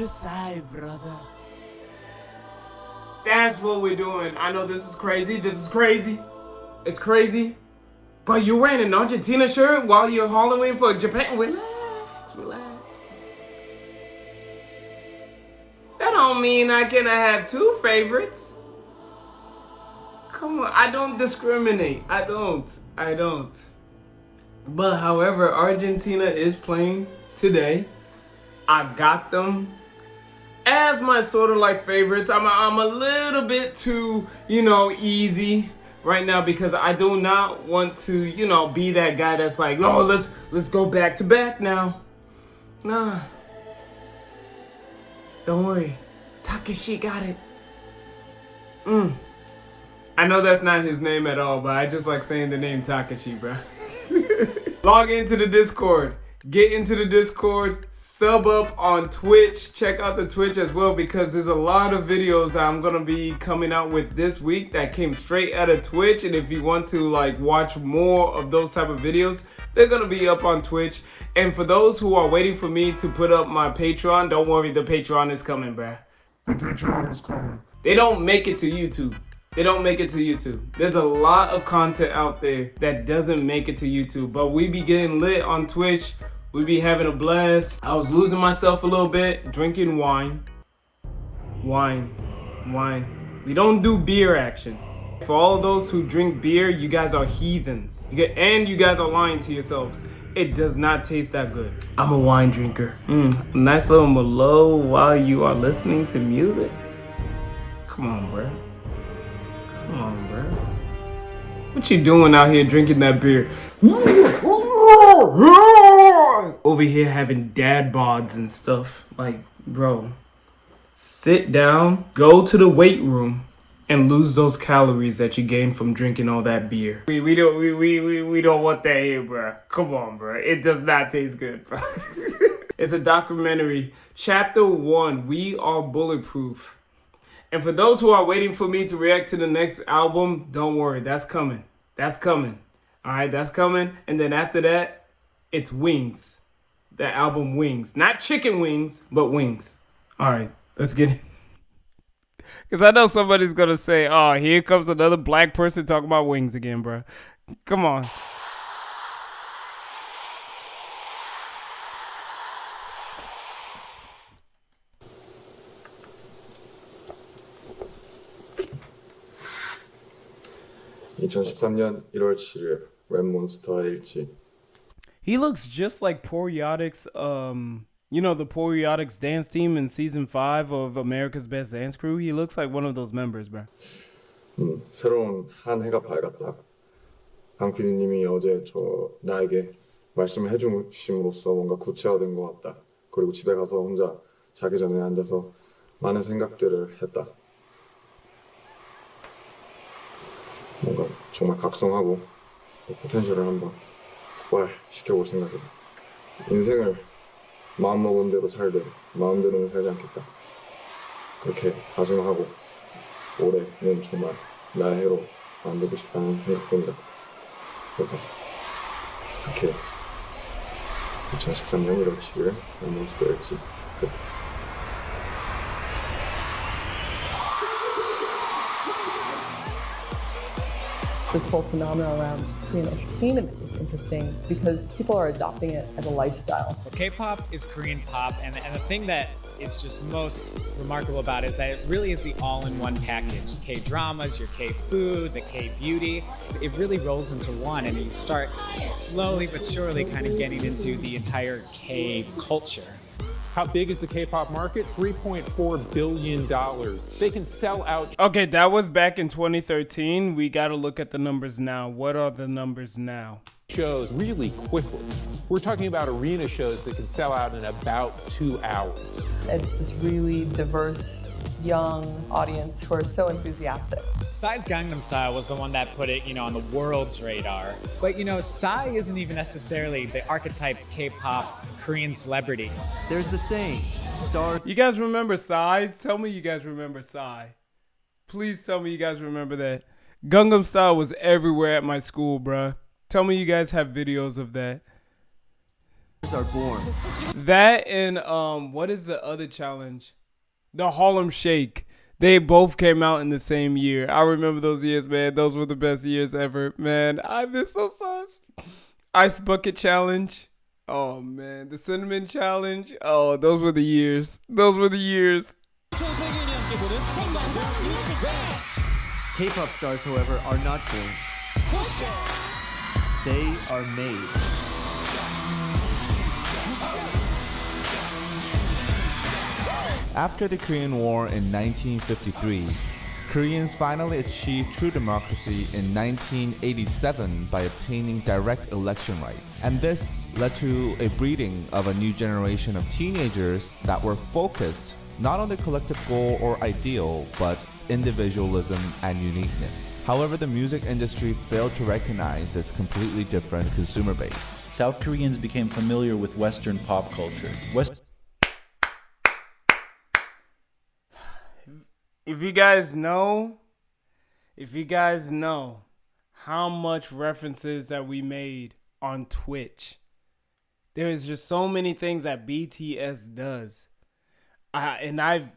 the side, brother. That's what we're doing. I know this is crazy. This is crazy. It's crazy. But you're wearing an Argentina shirt while you're Halloween for Japan. Relax, relax. That don't mean I cannot have two favorites. Come on, I don't discriminate. I don't. But however, Argentina is playing today. I got them as my sort of like favorites. I'm a little bit too, easy right now because I do not want to, be that guy that's like, oh, let's go back to back now. Nah. Don't worry. Takeshi got it. I know that's not his name at all, but I just like saying the name Takeshi, bro. Log into the Discord. Get into the Discord. Sub up on Twitch. Check out the Twitch as well because there's a lot of videos I'm gonna be coming out with this week that came straight out of Twitch. And if you want to like watch more of those type of videos, they're gonna be up on Twitch. And for those who are waiting for me to put up my Patreon, don't worry, the Patreon is coming, bruh. The Patreon is coming. They don't make it to YouTube. They don't make it to YouTube. There's a lot of content out there that doesn't make it to YouTube, but we be getting lit on Twitch. We be having a blast. I was losing myself a little bit, drinking wine. Wine. We don't do beer action. For all of those who drink beer, you guys are heathens. And you guys are lying to yourselves. It does not taste that good. I'm a wine drinker. Nice little Merlot while you are listening to music. Come on, bro. Come on, bro. What you doing out here drinking that beer? Over here having dad bods and stuff. Like, bro, sit down, go to the weight room, and lose those calories that you gained from drinking all that beer. We don't want that here, bro. Come on, bro. It does not taste good, bro. It's a documentary. Chapter 1, We Are Bulletproof. And for those who are waiting for me to react to the next album, don't worry, that's coming. That's coming. All right, that's coming. And then after that, it's Wings. The album Wings. Not chicken wings, but wings. All right, let's get it. Because I know somebody's going to say, oh, here comes another black person talking about wings again, bro. Come on. (2013년 1월 7일) 랩몬스터의 일지. He looks just like Poriotics, the Poriotics dance team in season 5 of America's Best Dance Crew. He looks like one of those members, bro. 새로운 한 해가 밝았다. 강 PD님이 어제 나에게 말씀을 해주심으로써 뭔가 구체화된 것 같다. 그리고 집에 가서 혼자 자기 전에 앉아서 많은 생각들을 했다. 뭔가 정말 각성하고 포텐셜을 한번 폭발시켜볼 생각이다. 인생을 마음먹은 대로 살되 마음대로는 살지 않겠다. 그렇게 다짐하고 올해는 정말 나의 해로 만들고 싶다는 생각뿐이다. 그래서 그렇게 2013년 1월 7일 랩몬스터일지 끝. This whole phenomenon around Korean entertainment is interesting because people are adopting it as a lifestyle. Well, K-pop is Korean pop, and the thing that is just most remarkable about it is that it really is the all-in-one package. K-dramas, your K-food, the K-beauty. It really rolls into one, and you start slowly but surely kind of getting into the entire K-culture. How big is the K-pop market? $3.4 billion. They can sell out. Okay, that was back in 2013. We got to look at the numbers now. What are the numbers now? Shows really quickly. We're talking about arena shows that can sell out in about 2 hours. It's this really diverse, young audience who are so enthusiastic. Psy's Gangnam Style was the one that put it, on the world's radar. But, Psy isn't even necessarily the archetype K-pop Korean celebrity. There's the saying, star. You guys remember Psy? Tell me you guys remember Psy. Please tell me you guys remember that. Gangnam Style was everywhere at my school, bruh. Tell me you guys have videos of that. are born. That and what is the other challenge? The Harlem Shake. They both came out in the same year. I remember those years, man. Those were the best years ever, man. I miss those songs. Ice Bucket Challenge. Oh man, the Cinnamon Challenge. Oh, those were the years. Those were the years. K-pop stars, however, are not born. They are made. After the Korean War in 1953, Koreans finally achieved true democracy in 1987 by obtaining direct election rights. And this led to a breeding of a new generation of teenagers that were focused not on the collective goal or ideal, but individualism and uniqueness. However, the music industry failed to recognize this completely different consumer base. South Koreans became familiar with Western pop culture. If you guys know how much references that we made on Twitch, there is just so many things that BTS does. And I've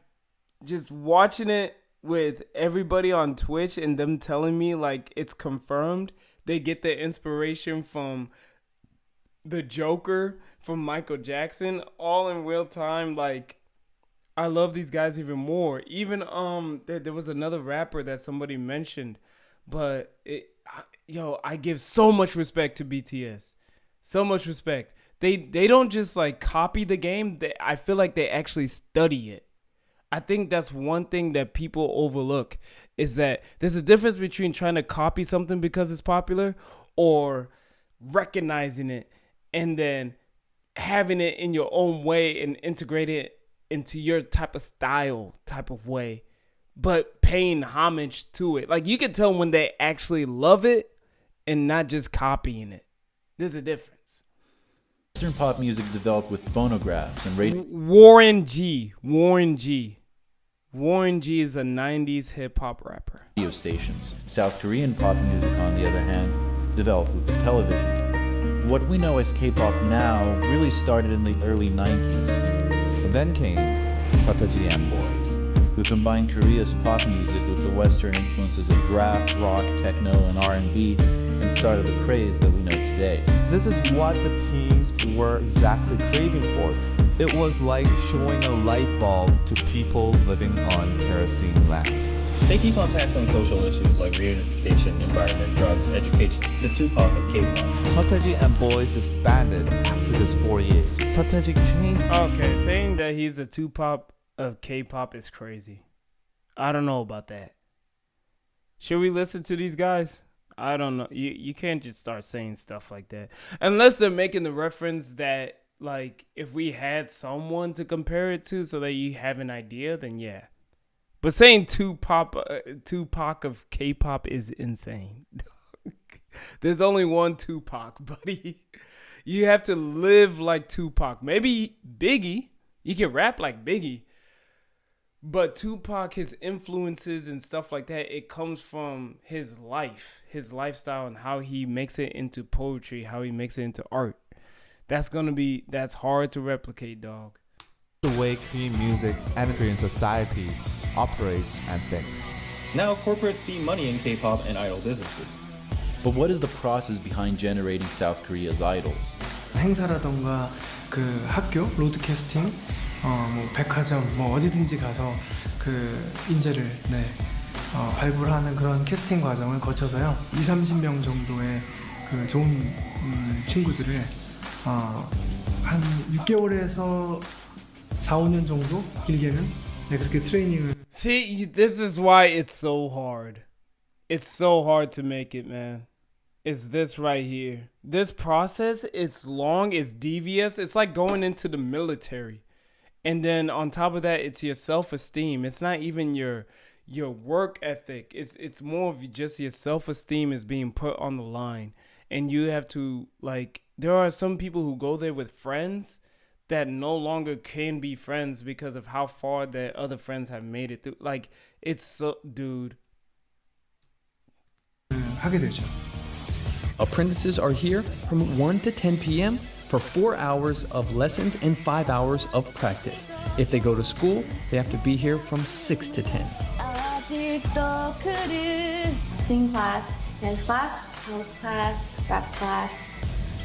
just watching it with everybody on Twitch and them telling me like it's confirmed. They get their inspiration from the Joker, from Michael Jackson, all in real time. Like, I love these guys even more. Even there was another rapper that somebody mentioned, but I give so much respect to BTS, so much respect. They don't just like copy the game. I feel like they actually study it. I think that's one thing that people overlook, is that there's a difference between trying to copy something because it's popular or recognizing it and then having it in your own way and integrate it into your type of style, type of way, but paying homage to it. Like, you can tell when they actually love it and not just copying it. There's a difference. Western pop music developed with phonographs and radio. Warren G is a 90s hip-hop rapper. Radio stations. South Korean pop music, on the other hand, developed with television. What we know as K-pop now really started in the early 90s. And then came HATER and Boys, who combined Korea's pop music with the Western influences of rap, rock, techno, and R&B, and started the craze that we know today. This is what the teens were exactly craving for. It was like showing a light bulb to people living on kerosene lamps. They keep on tackling social issues like reunification, environment, drugs, education, the Tupac of K-pop. HATER and Boys disbanded after this 4 years. HATER changed. Okay, saying that he's a Tupac of K-pop is crazy. I don't know about that. Should we listen to these guys? I don't know. You can't just start saying stuff like that. Unless they're making the reference that, like, if we had someone to compare it to so that you have an idea, then yeah. But saying Tupac of K-pop is insane. There's only one Tupac, buddy. You have to live like Tupac. Maybe Biggie. You can rap like Biggie. But Tupac, his influences and stuff like that, it comes from his life, his lifestyle, and how he makes it into poetry, how he makes it into art. That's hard to replicate, dog. The way Korean music and Korean society operates and thinks. Now corporates see money in K-pop and idol businesses. But what is the process behind generating South Korea's idols? 행사라던가 그 학교 로드 캐스팅, 뭐 백화점, 뭐 어디든지 가서 그 인재를 발굴하는 그런 캐스팅 과정을 거쳐서요. 20-30명 정도의 그 좋은 친구들을 한 6개월에서 4-5년 정도 길게는 그렇게 트레이닝을. See, this is why it's so hard. It's so hard to make it, man. It's this right here. This process, it's long, it's devious. It's like going into the military. And then on top of that, it's your self-esteem. It's not even your work ethic. It's more of just your self-esteem is being put on the line. And you have to, like, there are some people who go there with friends that no longer can be friends because of how far their other friends have made it through. Like, it's so, dude. 하게 되죠. Apprentices are here from 1 to 10 p.m. for 4 hours of lessons and 5 hours of practice. If they go to school, they have to be here from 6 to 10. Singing class, dance class, house class, rap class,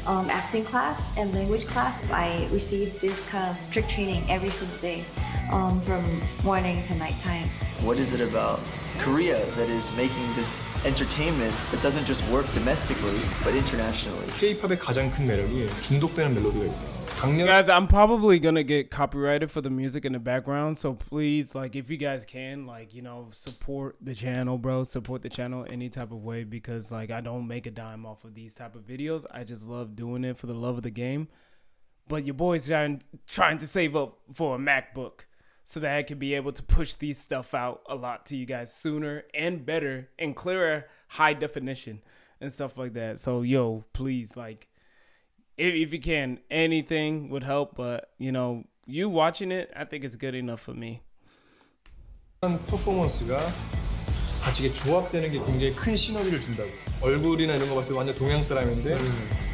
acting class, and language class. I receive this kind of strict training every single day, from morning to nighttime. What is it about Korea that is making this entertainment that doesn't just work domestically but internationally? K-팝의 가장 큰 매력이 중독되는 멜로디가 있대요. Guys, I'm probably gonna get copyrighted for the music in the background, so please, like, if you guys can, like, you know, support the channel, bro. Support the channel any type of way, because, like, I don't make a dime off of these type of videos. I just love doing it for the love of the game. But your boy's trying to save up for a MacBook so that I can be able to push these stuff out a lot to you guys sooner and better and clearer, high definition and stuff like that. So, yo, please, like, if you can, anything would help. But, you know, you watching it, I think it's good enough for me. 퍼포먼스가 같이 조합되는 게 굉장히 큰 시너지를 준다고. 얼굴이나 이런 거 봤을 때 완전 동양 사람인데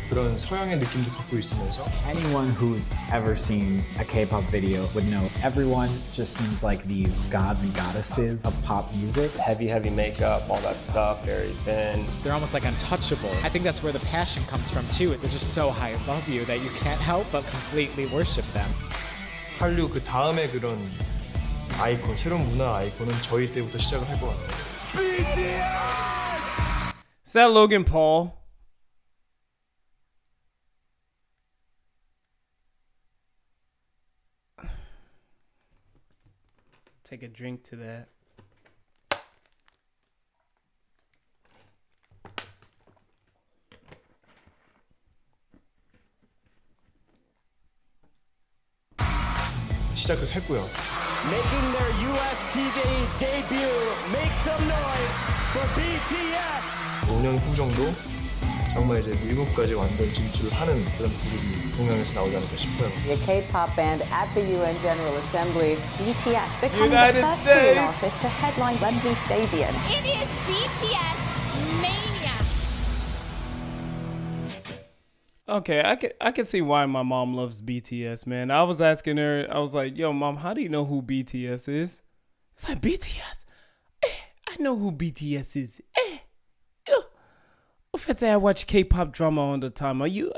그런 서양의 느낌도 갖고 있으면서. Anyone who's ever seen a K-pop video would know everyone just seems like these gods and goddesses of pop music. Heavy makeup, all that stuff, very thin. They're almost like untouchable. I think that's where the passion comes from too. They're just so high above you that you can't help but completely worship them. 한류 그 다음에 그런 아이콘, 새로운 문화 아이콘은 저희 때부터 시작을 할 것 같아요. BTS! Is that Logan Paul? Take a drink to that. 시작을 했고요. Making their US TV debut, make some noise for BTS. 5년 후 정도 정말 이제 미국까지 완전 진출하는 그런 그룹이 동양에서 나오지 않을까 싶어요. The K-pop band at the UN General Assembly, BTS, becoming United the first States. Korean artist to headline Wembley Stadium. It is BTS mania. Okay, I can see why my mom loves BTS, man. I was asking her, I was like, yo, mom, how do you know who BTS is? It's like, BTS? I know who BTS is. Ofentse, I watch K-pop drama all the time. Are you?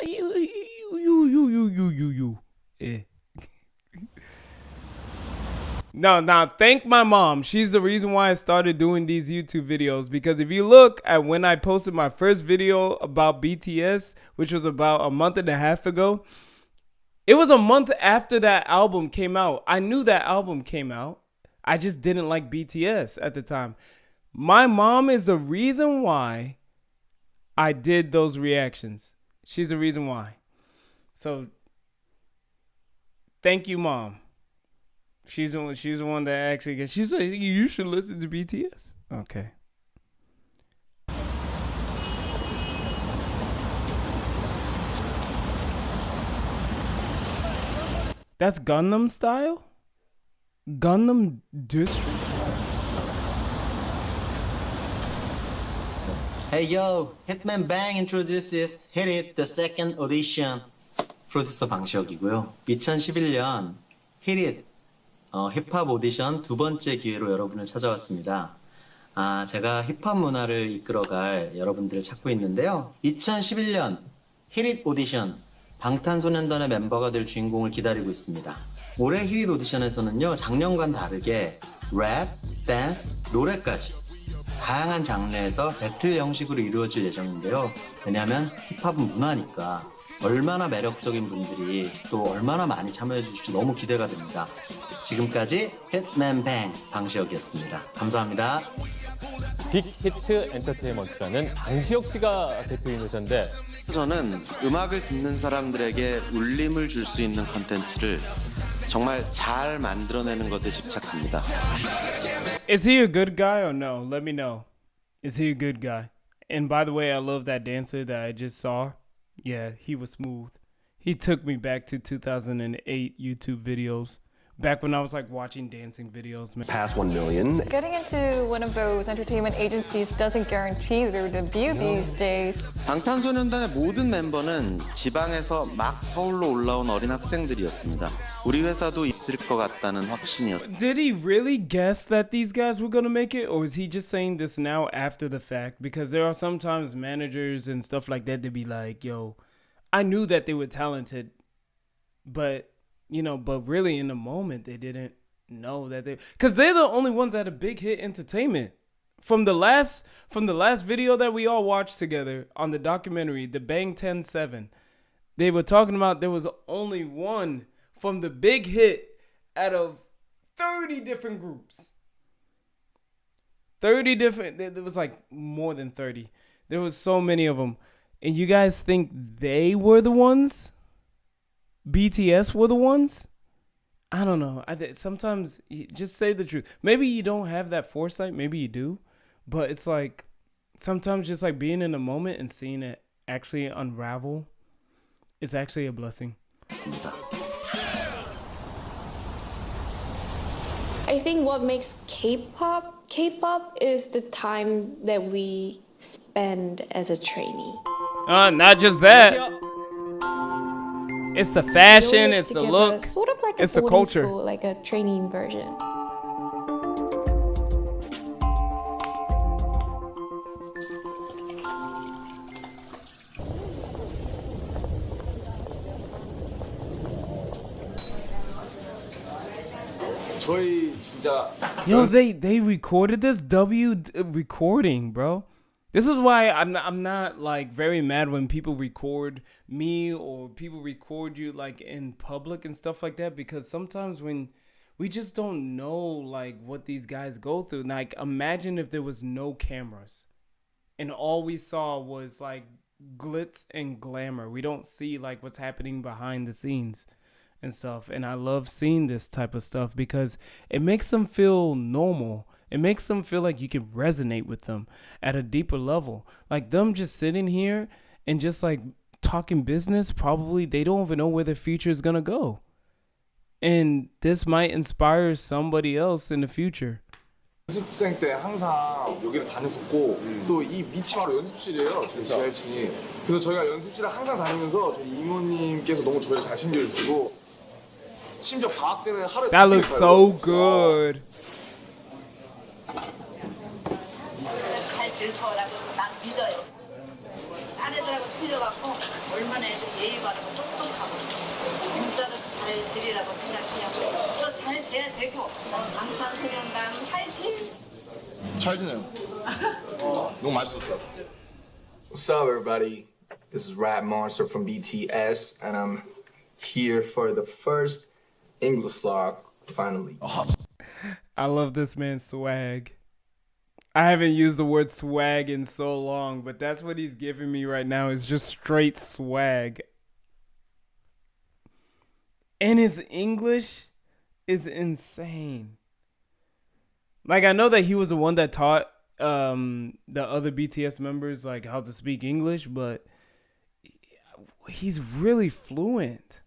No, thank my mom. She's the reason why I started doing these YouTube videos. Because if you look at when I posted my first video about BTS, which was about a month and a half ago, it was a month after that album came out. I knew that album came out. I just didn't like BTS at the time. My mom is the reason why I did those reactions. She's the reason why. So, thank you, mom. She's the one that actually she said you should listen to BTS. Okay. That's Gangnam Style? Gangnam District? Hey yo, Hitman Bang introduces Hit It the second audition. 프로듀서 방시혁이고요. 2011년 Hit It 힙합 오디션 두 번째 기회로 여러분을 찾아왔습니다. 제가 힙합 문화를 이끌어갈 여러분들을 찾고 있는데요. 2011년 Hit It 오디션 방탄소년단의 멤버가 될 주인공을 기다리고 있습니다. 올해 Hit It 오디션에서는요, 작년과는 다르게 랩, 댄스, 노래까지 다양한 장르에서 배틀 형식으로 이루어질 예정인데요. 왜냐하면 힙합은 문화니까 얼마나 매력적인 분들이 또 얼마나 많이 참여해 주실지 너무 기대가 됩니다. 지금까지 hitman bang 방시혁이었습니다. 감사합니다. 빅히트 엔터테인먼트라는 방시혁 씨가 대표이셨는데 저는 음악을 듣는 사람들에게 울림을 줄 수 있는 컨텐츠를 정말 잘 만들어내는 것에 집착합니다. Is he a good guy or no? Let me know. Is he a good guy? And by the way, I love that dancer that I just saw. Yeah, he was smooth. He took me back to 2008 YouTube videos Back when I was like watching dancing videos, man. Past 1 million. Getting into one of those entertainment agencies doesn't guarantee their debut these days. 방탄소년단의 모든 멤버는 지방에서 막 서울로 올라온 어린 학생들이었습니다. 우리 회사도 있을 것 같다는 확신이었습니다. Did he really guess that these guys were gonna make it, or is he just saying this now after the fact? Because there are sometimes managers and stuff like that to be like, yo, I knew that they were talented, but but really in the moment they didn't know that because they're the only ones that had a big hit entertainment. From the last video that we all watched together on the documentary, the BANGTAN 7, they were talking about there was only one from the big hit out of 30 different groups. 30 different, there was like more than 30. There was so many of them. And you guys think they were the ones? BTS were the ones? I don't know. Sometimes you just say the truth. Maybe you don't have that foresight. Maybe you do. But it's like sometimes just like being in the moment and seeing it actually unravel is actually a blessing. I think what makes K-pop is the time that we spend as a trainee. Not just that. It's the fashion, it's the look, sort of like it's a the culture. school, like a training version. 저희 진짜 Yo, they recorded this recording, bro. This is why I'm not like very mad when people record me or people record you like in public and stuff like that, because sometimes when we just don't know like what these guys go through. Like imagine if there was no cameras and all we saw was like glitz and glamour. We don't see like what's happening behind the scenes and stuff. And I love seeing this type of stuff because it makes them feel normal. It makes them feel like you can resonate with them at a deeper level. Like them just sitting here and just like talking business, probably they don't even know where their future is going to go. And this might inspire somebody else in the future. 연습생 때 항상 여기를 다녔었고 또 이 밑이 바로 연습실이에요. 저희 지하층이. 그래서 저희가 연습실을 항상 다니면서 저희 이모님께서 너무 저희를 잘 챙겨주시고 심지어 방학 때는 하루에 That looks so good. 잘 될 거라고 난 믿어요. 딴 애들하고 틀려갖고 얼마나 애들 예의 바르고 똑똑하고 진짜로 잘 되리라고 생각해요. 또 잘 돼야 되고 방탄소년단 화이팅! 잘 지내요. 너무 맛있었어요. What's up, everybody? This is Rap Monster from BTS, and I'm here for the first English song, finally. I love this man's swag. I haven't used the word swag in so long, but that's what he's giving me right now is just straight swag. And his English is insane. Like, I know that he was the one that taught the other BTS members like how to speak English, but he's really fluent.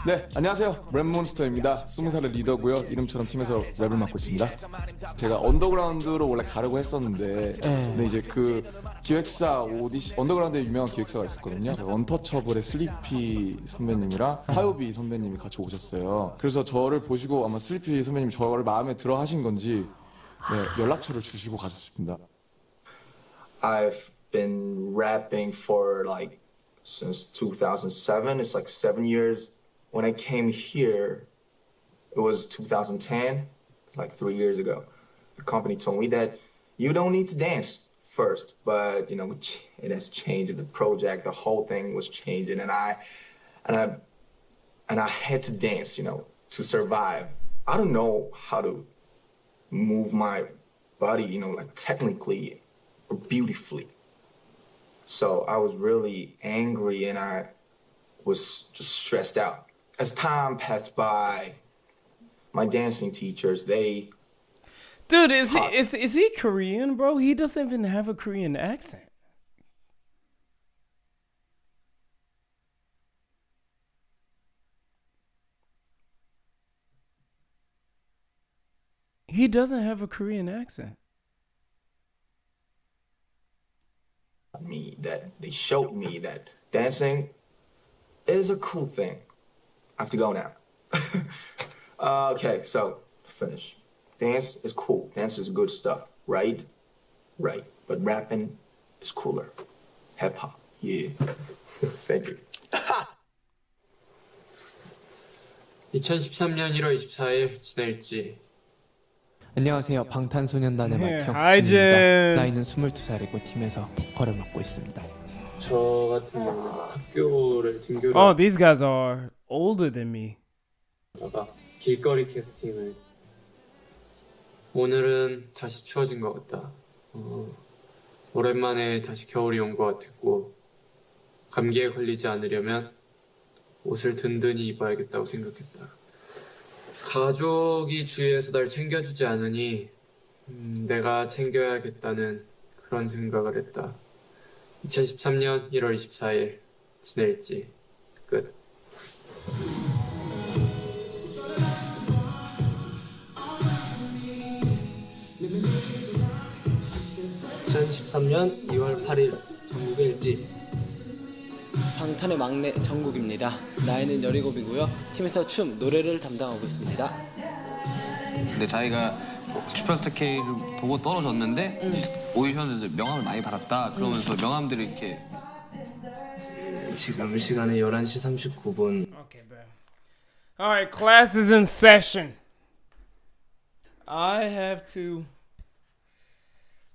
네, 안녕하세요. 랩몬스터입니다. 20살의 리더고요. 이름처럼 팀에서 랩을 맡고 있습니다. 제가 언더그라운드로 원래 가려고 했었는데 근데 이제 그 기획사 오디션, 언더그라운드에 유명한 기획사가 있었거든요. 언터처블의 슬리피 선배님이랑 하요비 선배님이 같이 오셨어요. 그래서 저를 보시고 아마 슬리피 선배님이 저를 마음에 들어 하신 건지 연락처를 주시고 가셨습니다. I've been rapping for like since 2007. It's like 7 years. When I came here, it was 2010. It's like 3 years ago. The company told me that you don't need to dance first, but you know it has changed. The project, the whole thing was changing, and I had to dance, you know, to survive. I don't know how to move my body, you know, like technically or beautifully. So I was really angry and I was just stressed out. As time passed by, my dancing teachers, they... Dude, is he Korean, bro? He doesn't even have a Korean accent. He doesn't have a Korean accent. Me that they showed me that dancing is a cool thing. I have to go now. Okay, so finish. Dance is cool. Dance is good stuff, right? Right. But rapping is cooler. Hip hop, yeah. Thank you. 2013년 1월 24일 지낼지. 안녕하세요. 방탄소년단의 Hi, 마티형입니다. Jin. 나이는 22살이고 팀에서 보컬을 맡고 있습니다. 저 같은 경우는 학교를 등교를 Oh, these guys are older than me. 하다가 길거리 캐스팅을 오늘은 다시 추워진 것 같다. 오랜만에 다시 겨울이 온 것 같았고 감기에 걸리지 않으려면 옷을 든든히 입어야겠다고 생각했다. 가족이 주위에서 날 챙겨주지 않으니 내가 챙겨야겠다는 그런 생각을 했다. 2013년 1월 24일 지낼지 끝. 2013년 2월 8일 전국의 일지. 방탄의 막내 정국입니다. 나이는 17이고요. 팀에서 춤, 노래를 담당하고 있습니다. 근데 자기가 슈퍼스타 K를 보고 떨어졌는데 오디션에서 명함을 많이 받았다. 그러면서 명함들이 이렇게 지금 시간이 11시 39분. All right, class is in session. I have to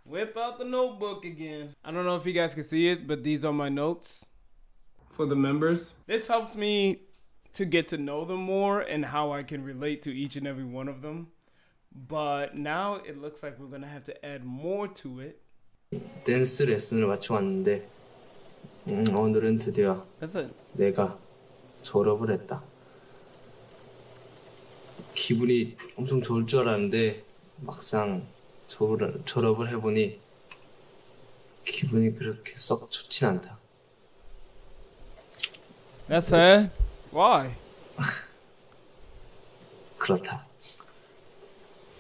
whip out the notebook again. I don't know if you guys can see it, but these are my notes for the members. This helps me to get to know them more and how I can relate to each and every one of them. But now it looks like we're gonna have to add more to it. 댄스 레슨을 마치고 왔는데 오늘은 드디어 내가 졸업을 했다. 기분이 엄청 좋을 줄 알았는데 막상 졸업을 해보니 기분이 그렇게 썩 좋진 않다. That's sad. Why? 그렇다.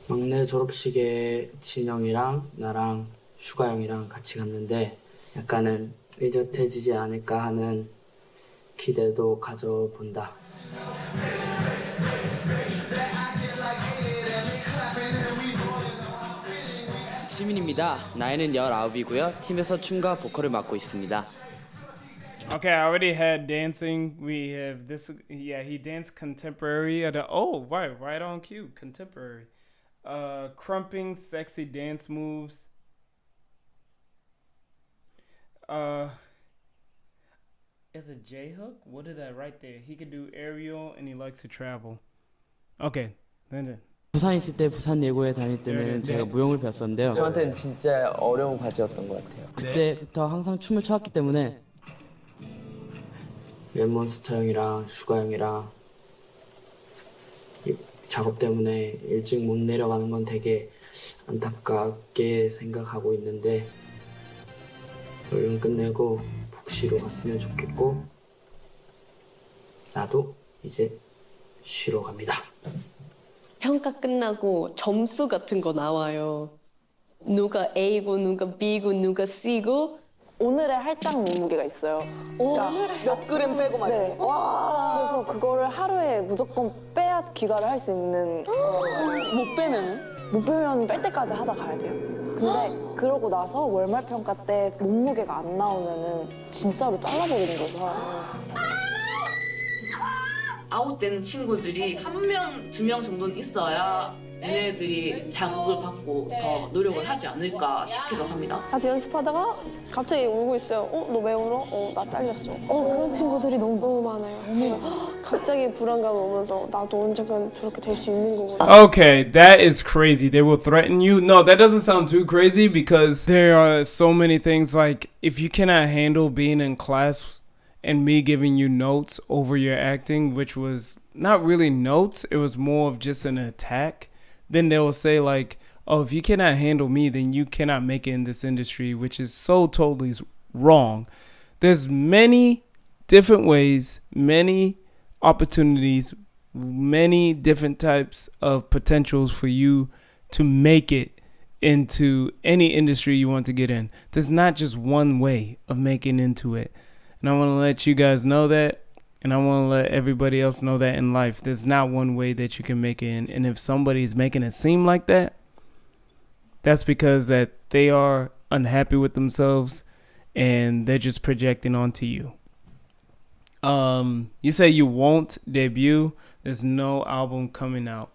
막내 졸업식에 진영이랑 나랑 슈가 형이랑 같이 갔는데 약간은 의젓해지지 않을까 하는 기대도 가져본다. 시민입니다. 나이는 19이고요. 팀에서 춤과 보컬을 맡고 있습니다. Okay, I already had dancing. We have this. Yeah, he danced contemporary at a. Oh, right on cue. Contemporary. Crumping, sexy dance moves. Is it J-hook? What is that right there? He could do aerial and he likes to travel. Okay, then. 부산 있을 때 부산 예고에 다닐 때는 제가 무용을 배웠었는데요. 저한테는 진짜 어려운 과제였던 것 같아요. 그때부터 항상 춤을 춰왔기 때문에 랩몬스터 형이랑 슈가 형이랑 작업 때문에 일찍 못 내려가는 건 되게 안타깝게 생각하고 있는데 얼른 끝내고 푹 쉬러 갔으면 좋겠고 나도 이제 쉬러 갑니다. 평가 끝나고 점수 같은 거 나와요. 누가 A고 누가 B고 누가 C고 오늘의 할당 몸무게가 있어요. 그러니까 몇 그램 빼고 막 네. 와. 그래서 그거를 하루에 무조건 빼야 귀가를 할 수 있는 못 빼면은? 못 빼면 뺄 때까지 하다 가야 돼요. 근데 그러고 나서 월말 평가 때 몸무게가 안 나오면은 진짜로 잘라버리는 거죠. 아웃된 친구들이 한 명, 두 명 정도는 있어야 얘네들이 자극을 받고 더 노력을 하지 않을까 싶기도 합니다. 같이 연습하다가 갑자기 울고 있어요. 너 왜 울어? 나 잘렸어. 그런 친구들이 너무 많아요. 갑자기 불안감 오면서 나도 언젠간 저렇게 될 수 있는 거구나. Okay, that is crazy. They will threaten you. No, that doesn't sound too crazy because there are so many things like if you cannot handle being in class and me giving you notes over your acting, which was not really notes, it was more of just an attack. Then they will say like, oh, if you cannot handle me, then you cannot make it in this industry, which is so totally wrong. There's many different ways, many opportunities, many different types of potentials for you to make it into any industry you want to get in. There's not just one way of making into it. And I want to let you guys know that. And I want to let everybody else know that in life. There's not one way that you can make it in. And if somebody's making it seem like that, that's because that they are unhappy with themselves and they're just projecting onto you. You say you won't debut. There's no album coming out.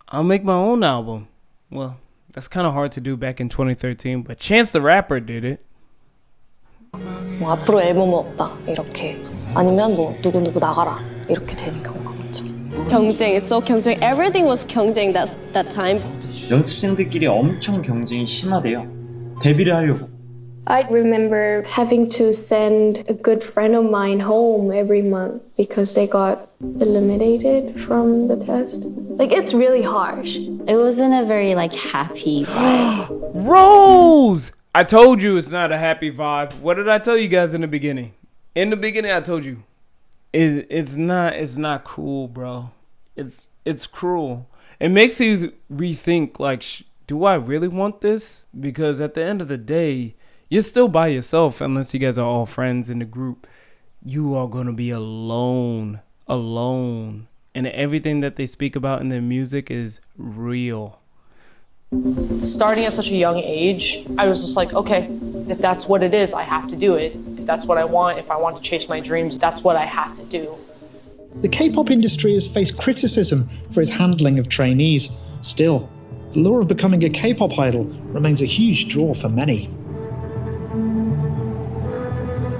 I'll make my own album. Well, that's kind of hard to do back in 2013, but Chance the Rapper did it. 뭐 앞으로 앨범은 없다 이렇게 아니면 뭐 누구 나가라 이렇게 되는 경우가 많죠. 경쟁, so 경쟁. Everything was 경쟁 that time. 연습생들끼리 엄청 경쟁이 심하대요. 데뷔를 하려고. I remember having to send a good friend of mine home every month because they got eliminated from the test. Like, it's really harsh. It wasn't a very happy vibe. Rose! I told you it's not a happy vibe. What did I tell you guys in the beginning? In the beginning, I told you it's not cool, bro. It's cruel. It makes you rethink, do I really want this? Because at the end of the day, you're still by yourself unless you guys are all friends in the group. You are going to be alone. And everything that they speak about in their music is real. Starting at such a young age, I was just like, okay, if that's what it is, I have to do it. If that's what I want, if I want to chase my dreams, that's what I have to do. The K-pop industry has faced criticism for its handling of trainees. Still, the lure of becoming a K-pop idol remains a huge draw for many.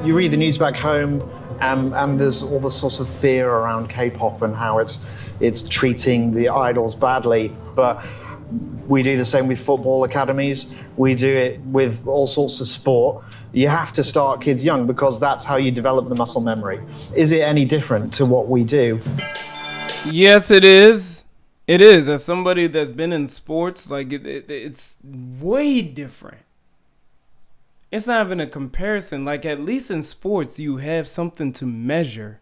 You read the news back home, and there's all this sort of fear around K-pop and how it's treating the idols badly. But we do the same with football academies. We do it with all sorts of sport. You have to start kids young because that's how you develop the muscle memory. Is it any different to what we do? Yes, it is. It is. As somebody that's been in sports, it's way different. It's not even a comparison. At least in sports, you have something to measure.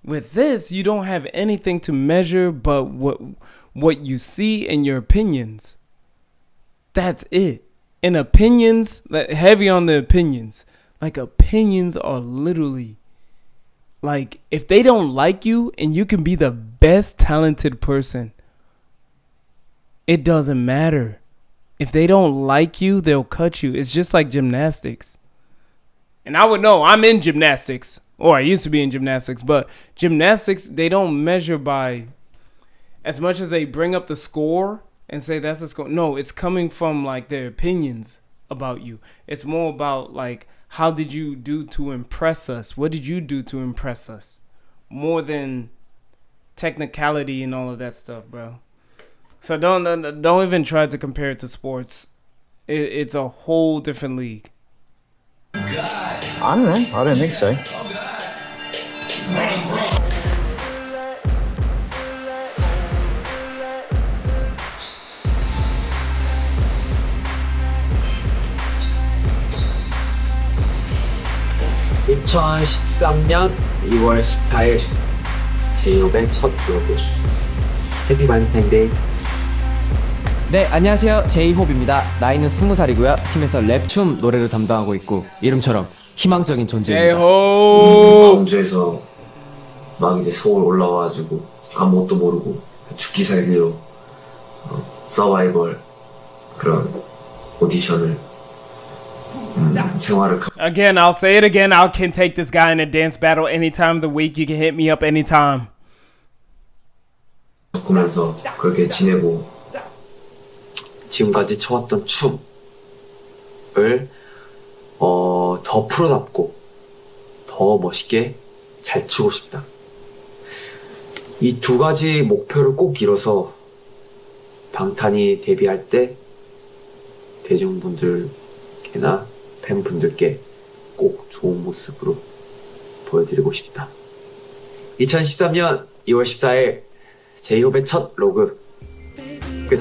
With this, you don't have anything to measure but what you see and your opinions. That's it. And opinions, heavy on the opinions. Opinions are literally, if they don't like you and you can be the best talented person, it doesn't matter. If they don't like you, they'll cut you. It's just like gymnastics. And I would know, I'm in gymnastics. Or I used to be in gymnastics. But gymnastics, they don't measure by, as much as they bring up the score and say that's the score. No, it's coming from their opinions about you. It's more about how did you do to impress us? What did you do to impress us? More than technicality and all of that stuff, bro. So don't even try to compare it to sports. It's a whole different league. I don't know. I don't think so. (2013년 2월 14일) 제이홉의 첫 로그 해피 발렌타인데이. 네, 안녕하세요. 제이홉입니다. 나이는 20살이고요. 팀에서 랩, 춤, 노래를 담당하고 있고 이름처럼 희망적인 존재입니다. 광주에서 막 이제 서울 올라와가지고 아무것도 모르고 죽기 살기로 서바이벌 그런 오디션을 생활을. Again, I'll say it again. I can take this guy in a dance battle any time of the week. You can hit me up anytime. 겪으면서 그렇게 지내고 지금까지 춰왔던 춤을 더 프로답고 더 멋있게 잘 추고 싶다. 이 두 가지 목표를 꼭 이뤄서 방탄이 데뷔할 때 대중분들께나 팬분들께 꼭 좋은 모습으로 보여드리고 싶다. 2013년 2월 14일 제이홉의 첫 로그 끝.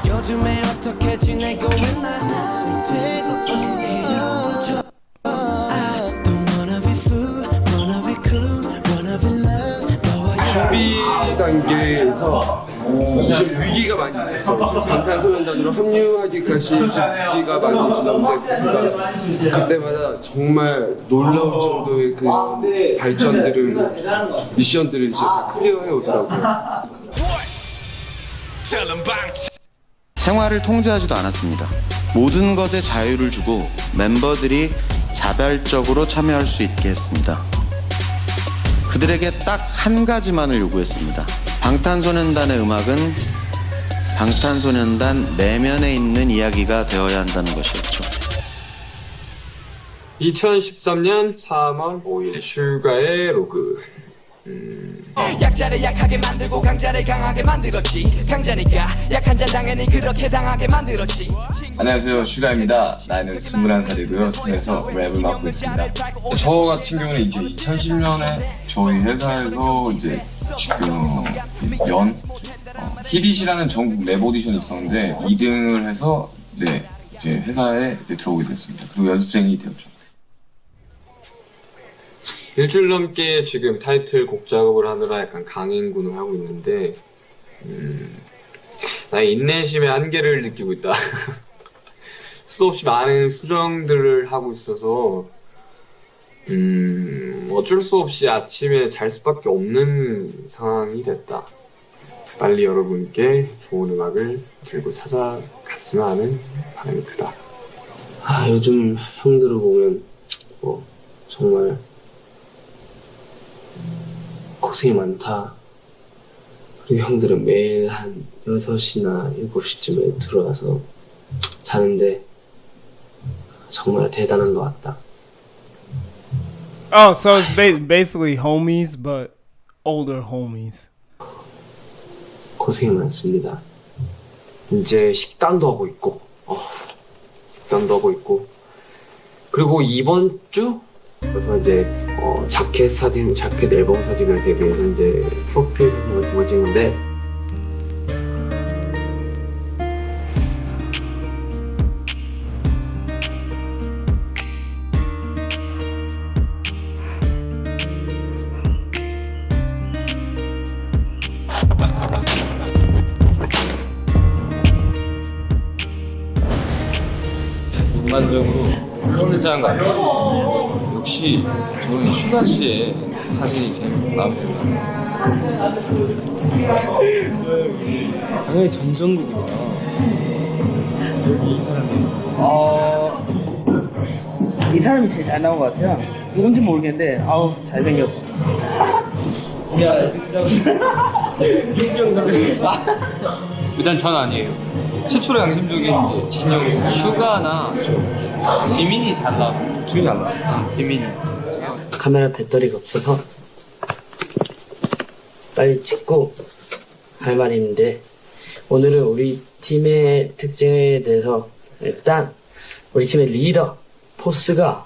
요즘에 어떻게 지내고 있나 준비 단계에서 좀 위기가 많이 있었어. 방탄소년단으로 합류하기까지 위기가 많이 있었는데 그때마다 정말 놀라울 정도의 그 발전들을 미션들을 이제 다 클리어해 오더라고요. 생활을 통제하지도 않았습니다. 모든 것에 자유를 주고 멤버들이 자발적으로 참여할 수 있게 했습니다. 그들에게 딱 한 가지만을 요구했습니다. 방탄소년단의 음악은 방탄소년단 내면에 있는 이야기가 되어야 한다는 것이었죠. 2013년 3월 5일 슈가의 로그. 약자를 약하게 만들고 강자를 강하게 만들었지. 강자니까 약한 자 당연히 그렇게 당하게 만들었지. 안녕하세요, 슈가입니다. 나이는 21살이고요. 팀에서 랩을 맡고 있습니다. 저 같은 경우는 이제 2010년에 저희 회사에서 이제 지금 히릿이라는 전국 랩 오디션이 있었는데 2등을 해서 네, 이제 회사에 들어오게 됐습니다. 그리고 연습생이 되었죠. 일주일 넘게 지금 타이틀 곡 작업을 하느라 약간 강행군을 하고 있는데 나의 인내심의 한계를 느끼고 있다. 수도 없이 많은 수정들을 하고 있어서 어쩔 수 없이 아침에 잘 수밖에 없는 상황이 됐다. 빨리 여러분께 좋은 음악을 들고 찾아갔으면 하는 바람이 크다. 요즘 형들을 보면 정말 고생이 많다. 그리고 형들은 매일 한 6시나 7시쯤에 들어와서 자는데 정말 대단한 것 같다. Oh, so it's basically homies, but older homies. 고생이 많습니다. 이제 식단도 하고 있고, 그리고 이번 주 그래서 이제 자켓 앨범 사진을 대비해서 이제 프로필 사진 같은 걸 찍는데 전반적으로 괜찮은 것 같아요. 역시 저는 슈가 씨의 사진이 제일 마음에 들어요. 당연히 전정국이죠. 이 사람이 제일 잘 나온 것 같아요. 누군지 모르겠는데 아우 잘생겼어. 야 진짜 일단 전 아니에요. 최초로 양심적인 이제 진영이 슈가나 지민이 잘 나왔어. 지민이 안 나왔어. 지민이. 카메라 배터리가 없어서 빨리 찍고 할 말이 있는데 오늘은 우리 팀의 특징에 대해서 일단 우리 팀의 리더 포스가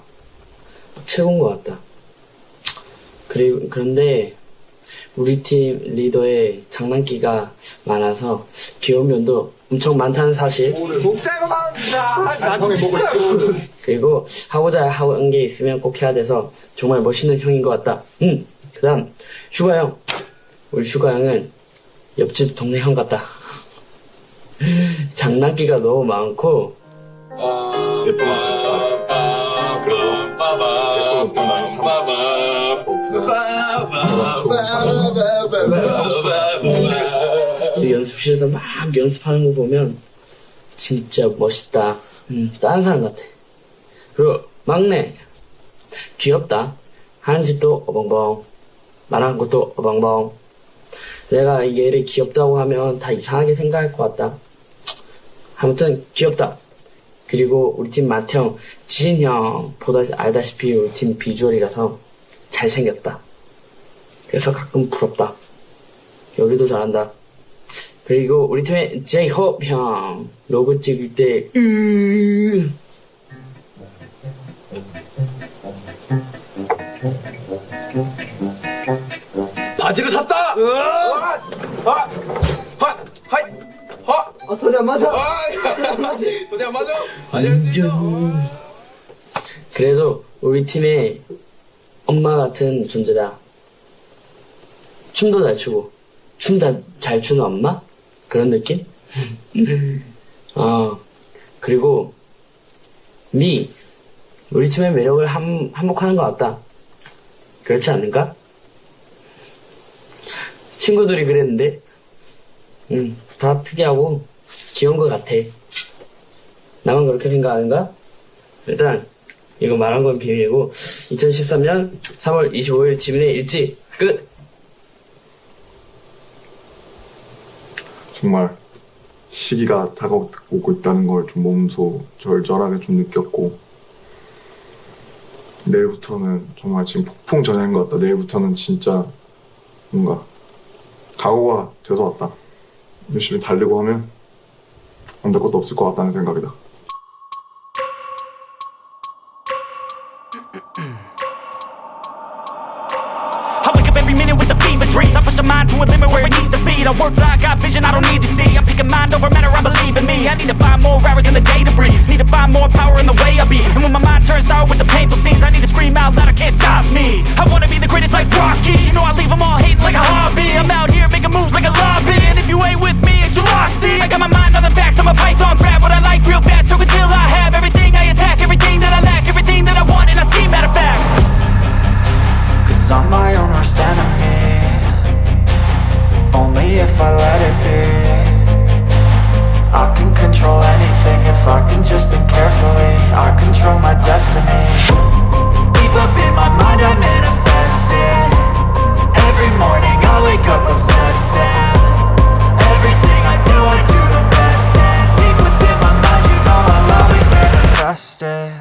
최고인 것 같다. 그런데 우리 팀 리더의 장난기가 많아서 귀여운 면도 엄청 많다는 사실. 목자가 많다. 그리고 하고자 하는 게 있으면 꼭 해야 돼서 정말 멋있는 형인 것 같다. 그 다음 슈가 형. 우리 슈가 형은 옆집 동네 형 같다. 장난기가 너무 많고 연습실에서 막 연습하는 거 보면 진짜 멋있다. 다른 사람 같아. 그리고 막내 귀엽다. 하는 짓도 어벙벙, 말하는 것도 어벙벙. 내가 얘를 귀엽다고 하면 다 이상하게 생각할 것 같다. 아무튼 귀엽다. 그리고 우리 팀 맏형 지인 형 알다시피 우리 팀 비주얼이라서 잘생겼다. 그래서 가끔 부럽다. 요리도 잘한다. 그리고 우리 팀의 제이홉 형 로고 찍을 때 바지를 샀다. 소리 안 맞아. 소리 안 맞아. 그래도 우리 팀의 엄마 같은 존재다. 춤도 잘 추고 춤 잘 추는 엄마? 그런 느낌? 그리고 미, 우리 팀의 매력을 한몫하는 것 같다. 그렇지 않는가? 친구들이 그랬는데, 다 특이하고 귀여운 것 같아. 나만 그렇게 생각하는가? 일단 이거 말한 건 비밀이고 2013년 3월 25일 지민의 일지 끝! 정말 시기가 다가오고 있다는 걸 좀 몸소 절절하게 좀 느꼈고 내일부터는 정말 지금 폭풍 전야인 것 같다. 내일부터는 진짜 뭔가 각오가 돼서 왔다. 열심히 달리고 하면 안 될 것도 없을 것 같다는 생각이다. I wake up every minute with the fever dreams. I push my mind to a limit where it needs to be. I work blind, got vision I don't need to see. I'm picking mind over matter, I believe in me. I need to find more hours in the day to breathe. Need to find more power in the way I be. And when my mind turns sour with the painful scenes, I need to scream out loud, I can't stop me. I wanna be the greatest like Rocky. You know I leave them all hating like a hobby. I'm out here making moves like a lobby. And if you ain't with me, it's your loss, see. I got my mind on the facts, I'm a python. Grab what I like real fast, stroke until I have everything I attack. Everything that I lack, everything that I want, and I see, matter of fact. Cause I'm my own worst enemy. Only if I let it be. I can control anything if I can just think carefully. I control my destiny. Deep up in my mind I manifest it. Every morning I wake up obsessed and everything I do the best. And deep within my mind you know I'll always manifest it.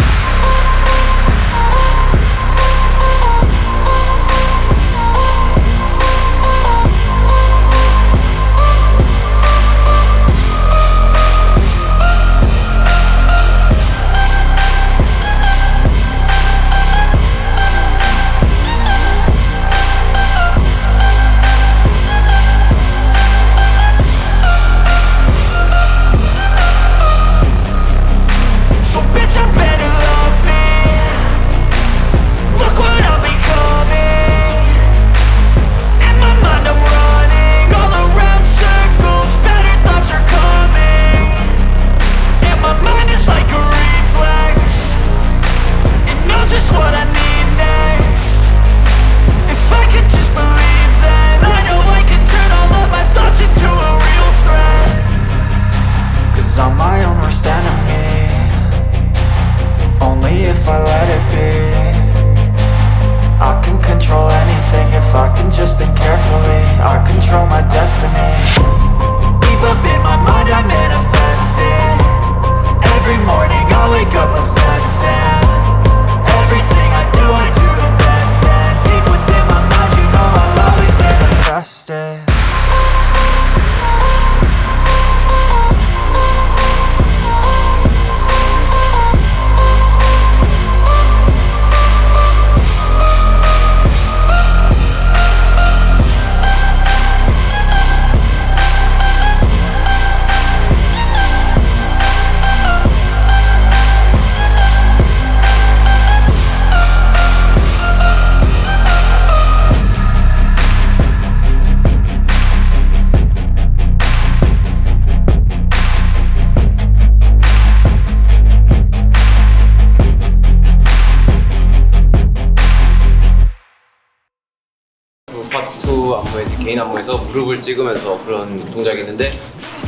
파트 2 안무에 개인 안무에서 무릎을 찍으면서 그런 동작이 있는데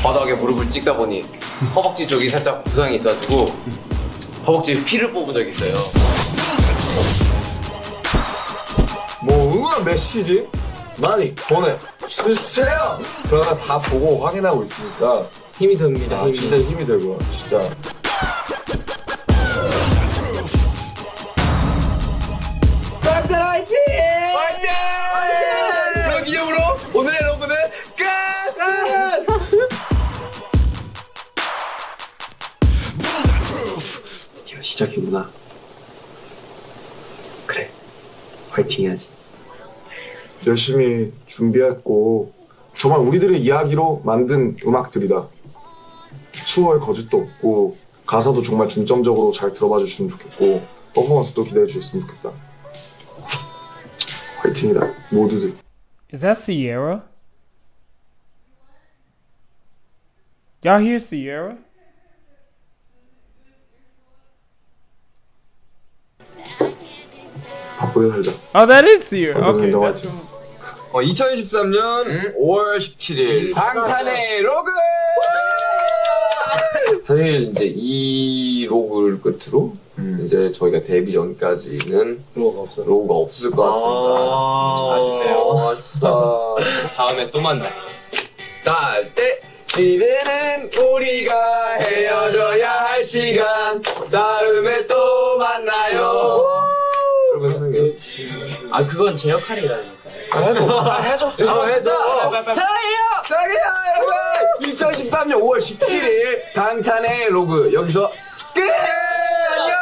바닥에 무릎을 찍다 보니 허벅지 쪽이 살짝 부상이 있어가지고 허벅지에 피를 뽑은 적이 있어요. 뭐 응원 메시지 많이 보내주세요. 그러나 다 보고 확인하고 있으니까 힘이 듭니다. 힘이. 진짜 힘이 들고 진짜. 방탄 화이팅! 화이팅! 그런 기념으로 오늘의 로그는 끝! 드디어 시작이구나. 그래, 화이팅 해야지. 열심히 준비했고 정말 우리들의 이야기로 만든 음악들이다. 추월 거짓도 없고 가사도 정말 중점적으로 잘 들어봐 주시면 좋겠고 퍼포먼스도 기대해 주셨으면 좋겠다. 화이팅이다 모두들. Is that Sierra? Y'all hear Sierra? 바쁘게 살자. Oh, that is Sierra. Okay, 너가 that's 2013년 5월 17일 방탄의 로그! 사실 이제 이 로그를 끝으로 이제 저희가 데뷔 전까지는 로고가 없을 것 같습니다. 아쉽네요. 아쉽다. 다음에 또 만나. 때 이제는 우리가 헤어져야 할 시간 다음에 또 만나요. 여러분 사랑해요. 아 그건 제 역할이라니까요. 해줘. 사랑해요 여러분. 2013년 5월 17일 방탄의 로그 여기서 끝. 안녕.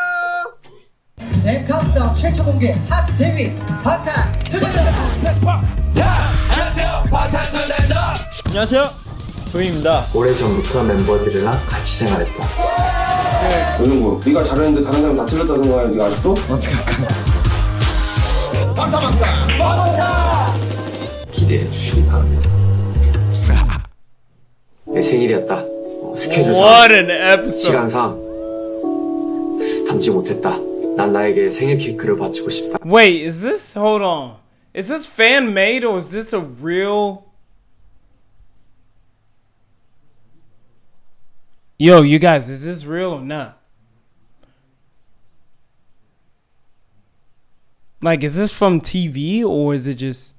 네, 카운트다운 최초 공개 핫 데뷔 방탄 안녕하세요. 방탄소년단입니다. 안녕하세요. 조이입니다. 오래전부터 멤버들이랑 같이 생활했다. 너는 뭐 네가 잘했는데 다른 사람 다 틀렸다 생각하는 네가 아직도? 어떻게 할까? 기대해 주시기 바랍니다. 내 생일이었다. 스케줄상 What an episode. 시간상 담지 못했다. 난 나에게 생일 케이크를 바치고 싶다. Wait, is this? Hold on. Is this fan made or is this a real? Yo, you guys, is this real or not? Like, is this from TV or is it just?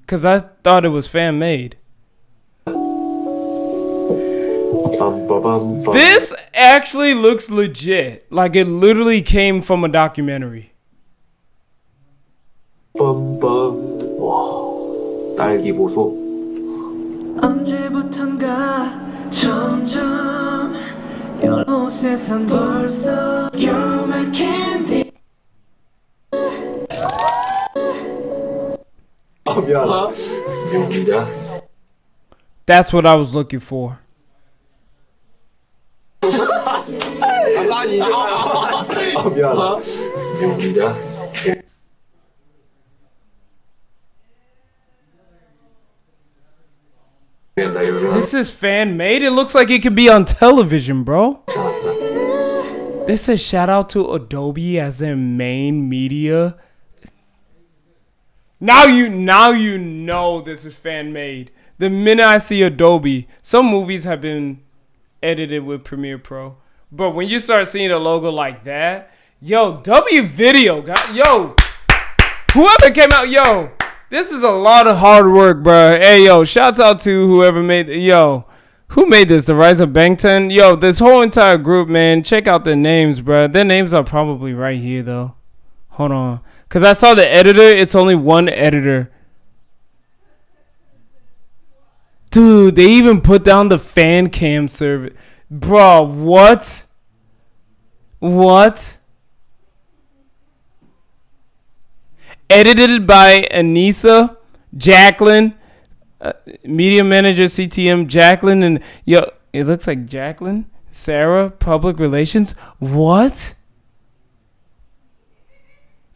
Cause I thought it was fan made. This actually looks legit. Like it literally came from a documentary. 빰빰. 와, 딸기 보소. 언제부턴가 점점 여러 세상 벌써 You're my candy. 미안하다. That's what I was looking for. 미안하다. This is fan made. It looks like it could be on television, bro. This says shout out to Adobe as their main media. Now you know this is fan made. The minute I see Adobe, some movies have been edited with Premiere Pro, but when you start seeing a logo like that, yo, W Video, yo, whoever came out, yo, this is a lot of hard work, bro. Hey, yo, shouts out to whoever made, yo, who made this? The Rise of BANGTAN? Yo, this whole entire group, man, check out their names, bro. Their names are probably right here, though. Hold on. Because I saw the editor. It's only one editor. Dude, they even put down the fan cam service. Bro, what? What? Edited by Anissa, Jacqueline, media manager CTM Jacqueline, and yo, it looks like Jacqueline, Sarah, public relations. What?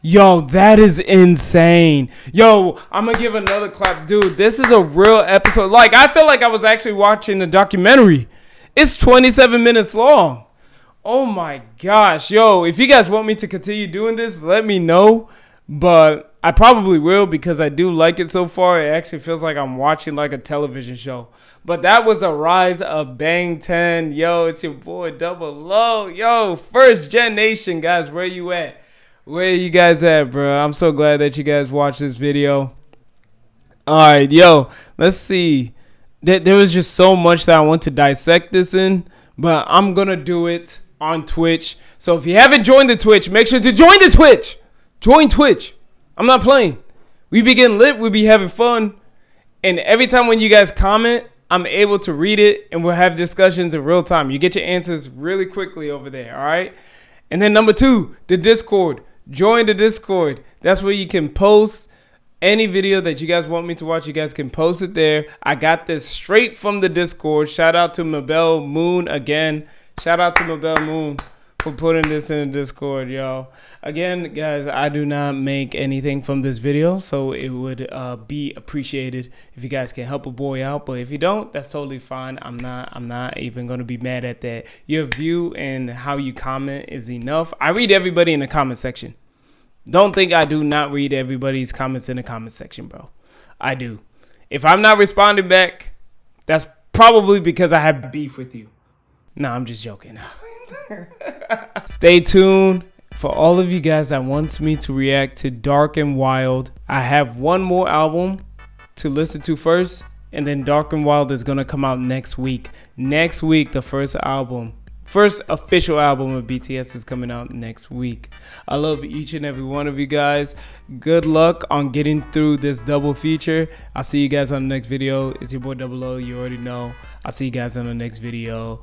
Yo, that is insane. Yo, I'm gonna give another clap. Dude, this is a real episode. Like, I feel like I was actually watching a documentary. It's 27 minutes long. Oh my gosh. Yo, if you guys want me to continue doing this, let me know. But I probably will because I do like it so far. It actually feels like I'm watching like a television show. But that was a Rise of BANGTAN. Yo, it's your boy Double O. Yo, First Gen Nation, guys. Where you at? Where you guys at, bro? I'm so glad that you guys watched this video. All right, yo, let's see. There was just so much that I want to dissect this in, but I'm going to do it on Twitch. So if you haven't joined the Twitch, make sure to join the Twitch. Join Twitch. I'm not playing. We be getting lit. We be having fun. And every time when you guys comment, I'm able to read it, and we'll have discussions in real time. You get your answers really quickly over there, all right? And then number 2, the Discord. Join the Discord. That's where you can post any video that you guys want me to watch. You guys can post it there. I got this straight from the Discord. Shout out to Mabel Moon again. Shout out to Mabel Moon for putting this in the Discord, yo. Again, guys, I do not make anything from this video, so it would be appreciated if you guys can help a boy out. But if you don't, that's totally fine. I'm not even gonna be mad at that. Your view and how you comment is enough. I read everybody in the comment section. Don't think I do not read everybody's comments in the comment section, bro. I do. If I'm not responding back, that's probably because I have beef with you. No, I'm just joking. Stay tuned for all of you guys that wants me to react to Dark and Wild. I have one more album to listen to first, and then Dark and Wild is gonna come out next week. Next week, the first official album of BTS is coming out next week. I love each and every one of you guys. Good luck on getting through this double feature. I'll see you guys on the next video. It's your boy Double O. You already know. I'll see you guys on the next video.